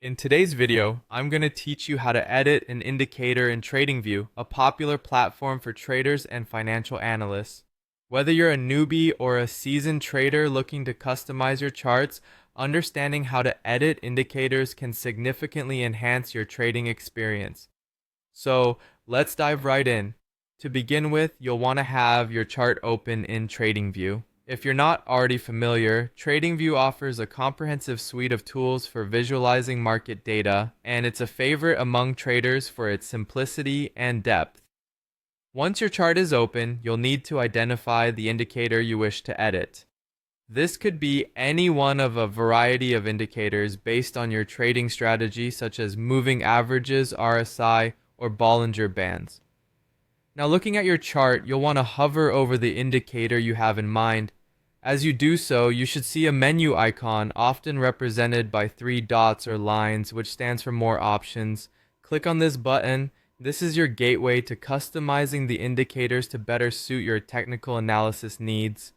In today's video, I'm going to teach you how to edit an indicator in TradingView, a popular platform for traders and financial analysts. Whether you're a newbie or a seasoned trader looking to customize your charts, understanding how to edit indicators can significantly enhance your trading experience. So let's dive right in. To begin with, you'll want to have your chart open in TradingView. If you're not already familiar, TradingView offers a comprehensive suite of tools for visualizing market data, and it's a favorite among traders for its simplicity and depth. Once your chart is open, you'll need to identify the indicator you wish to edit. This could be any one of a variety of indicators based on your trading strategy, such as moving averages, RSI, or Bollinger Bands. Now, looking at your chart, you'll want to hover over the indicator you have in mind. As you do so, you should see a menu icon, often represented by 3 dots or lines, which stands for more options. Click on this button. This is your gateway to customizing the indicators to better suit your technical analysis needs.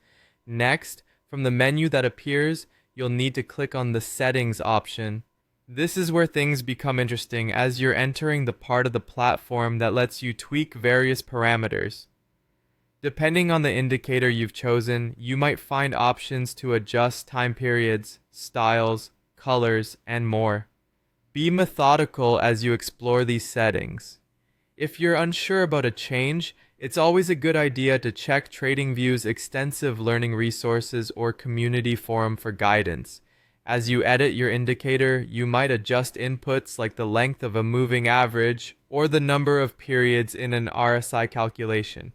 Next, from the menu that appears, you'll need to click on the Settings option. This is where things become interesting, as you're entering the part of the platform that lets you tweak various parameters. Depending on the indicator you've chosen, you might find options to adjust time periods, styles, colors, and more. Be methodical as you explore these settings. If you're unsure about a change, it's always a good idea to check TradingView's extensive learning resources or community forum for guidance. As you edit your indicator, you might adjust inputs like the length of a moving average or the number of periods in an RSI calculation.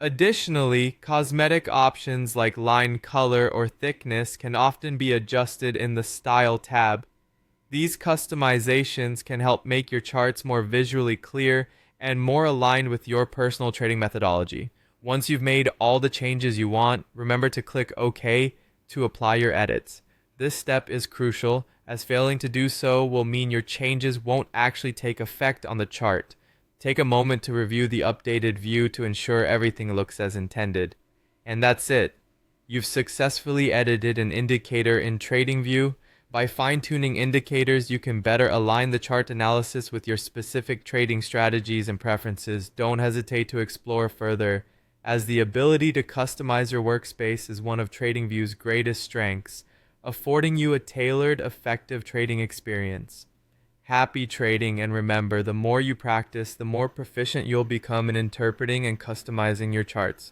Additionally, cosmetic options like line color or thickness can often be adjusted in the Style tab. These customizations can help make your charts more visually clear and more aligned with your personal trading methodology. Once you've made all the changes you want, remember to click OK to apply your edits. This step is crucial, as failing to do so will mean your changes won't actually take effect on the chart. Take a moment to review the updated view to ensure everything looks as intended. And that's it. You've successfully edited an indicator in TradingView. By fine-tuning indicators, you can better align the chart analysis with your specific trading strategies and preferences. Don't hesitate to explore further, as the ability to customize your workspace is one of TradingView's greatest strengths, affording you a tailored, effective trading experience. Happy trading, and remember, the more you practice, the more proficient you'll become in interpreting and customizing your charts.